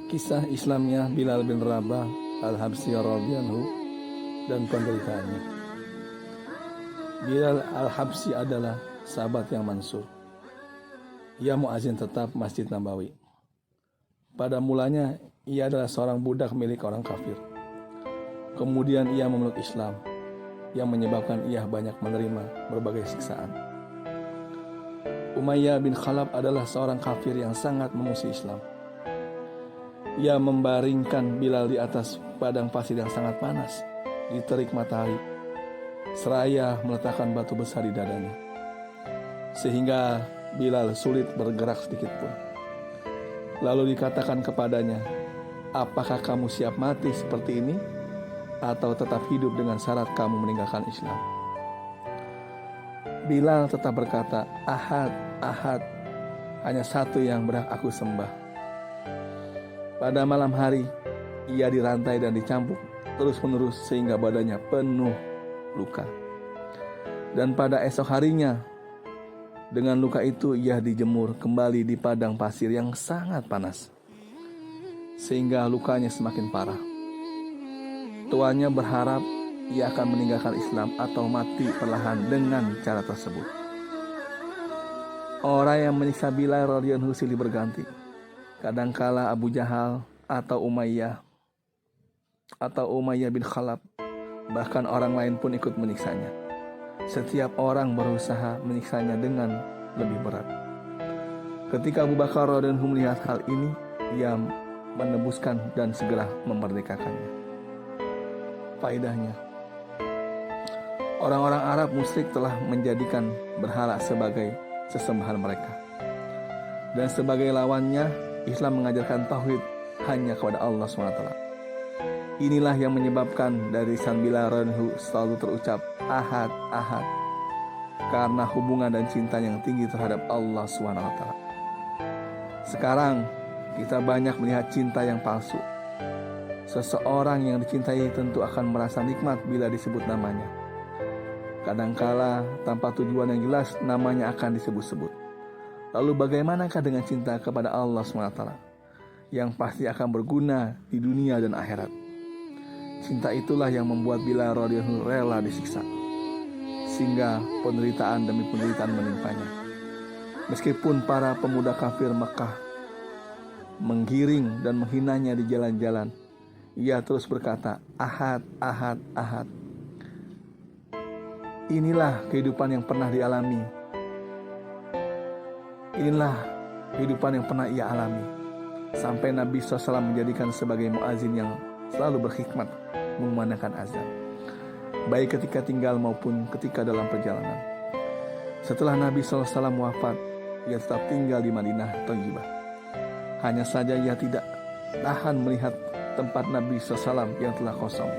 Kisah Islamnya Bilal bin Rabah Al-Habsyi radhiyallahu dan penderitaannya. Bilal Al-Habsyi adalah sahabat yang mansur. Ia muazin tetap Masjid Nabawi. Pada mulanya ia adalah seorang budak milik orang kafir. Kemudian ia memeluk Islam yang menyebabkan ia banyak menerima berbagai siksaan. Umayyah bin Khalaf adalah seorang kafir yang sangat memusuhi Islam. Ia membaringkan Bilal di atas padang pasir yang sangat panas di terik matahari, seraya meletakkan batu besar di dadanya, sehingga Bilal sulit bergerak sedikit pun. Lalu dikatakan kepadanya, "Apakah kamu siap mati seperti ini, atau tetap hidup dengan syarat kamu meninggalkan Islam?" Bilal tetap berkata, "Ahad, Ahad, hanya satu yang berhak aku sembah." Pada malam hari, ia dirantai dan dicambuk terus-menerus sehingga badannya penuh luka. Dan pada esok harinya, dengan luka itu ia dijemur kembali di padang pasir yang sangat panas, sehingga lukanya semakin parah. Tuannya berharap ia akan meninggalkan Islam atau mati perlahan dengan cara tersebut. Orang yang menyiksa Bilal radhiyallahu silih berganti. Kadangkala Abu Jahal atau Umayyah bin Khalaf, bahkan orang lain pun ikut menyiksanya. Setiap orang berusaha menyiksanya dengan lebih berat. Ketika Abu Bakar radhiyallahu melihat hal ini, ia menebuskan dan segera memerdekakannya. Faedahnya, orang-orang Arab musyrik telah menjadikan berhala sebagai sesembahan mereka. Dan sebagai lawannya, Islam mengajarkan tauhid hanya kepada Allah SWT. Inilah yang menyebabkan dari lisan Bilal radhiyallahu selalu terucap Ahad, Ahad, karena hubungan dan cinta yang tinggi terhadap Allah SWT. Sekarang kita banyak melihat cinta yang palsu. Seseorang yang dicintai tentu akan merasa nikmat bila disebut namanya. Kadangkala tanpa tujuan yang jelas namanya akan disebut-sebut. Lalu bagaimanakah dengan cinta kepada Allah SWT yang pasti akan berguna di dunia dan akhirat? Cinta itulah yang membuat Bilal radhiyallahu rela disiksa, sehingga penderitaan demi penderitaan menimpanya. Meskipun para pemuda kafir Mekah menggiring dan menghinanya di jalan-jalan, ia terus berkata, Ahad, Ahad, Ahad. Inilah kehidupan yang pernah dialami. Inilah kehidupan yang pernah ia alami, sampai Nabi SAW menjadikan sebagai muazin yang selalu berhikmat mengumandangkan azan, baik ketika tinggal maupun ketika dalam perjalanan. Setelah Nabi SAW wafat, ia tetap tinggal di Madinah Thayyibah. Hanya saja ia tidak tahan melihat tempat Nabi SAW yang telah kosong,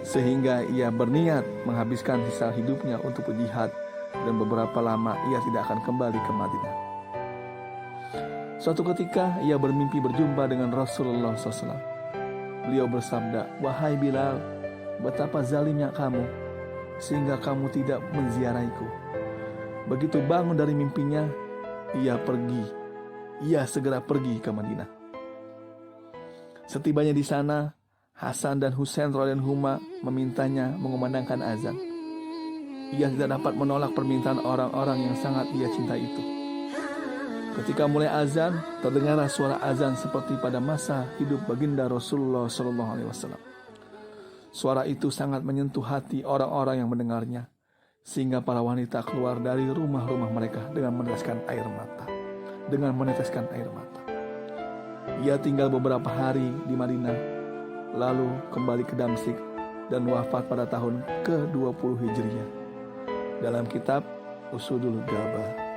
sehingga ia berniat menghabiskan sisa hidupnya untuk berjihad, dan beberapa lama ia tidak akan kembali ke Madinah. Suatu ketika ia bermimpi berjumpa dengan Rasulullah SAW. Beliau bersabda, "Wahai Bilal, betapa zalimnya kamu sehingga kamu tidak menziarahiku." Begitu bangun dari mimpinya, ia segera pergi ke Madinah. Setibanya di sana, Hasan dan Husain radhiyallahu anhuma memintanya mengumandangkan azan. Ia tidak dapat menolak permintaan orang-orang yang sangat ia cintai itu. Ketika mulai azan, terdengarlah suara azan seperti pada masa hidup baginda Rasulullah SAW. Suara itu sangat menyentuh hati orang-orang yang mendengarnya, sehingga para wanita keluar dari rumah-rumah mereka dengan meneteskan air mata. Ia tinggal beberapa hari di Madinah, lalu kembali ke Damsyik dan wafat pada tahun ke-20 Hijriah. Dalam kitab Usudul Gabah.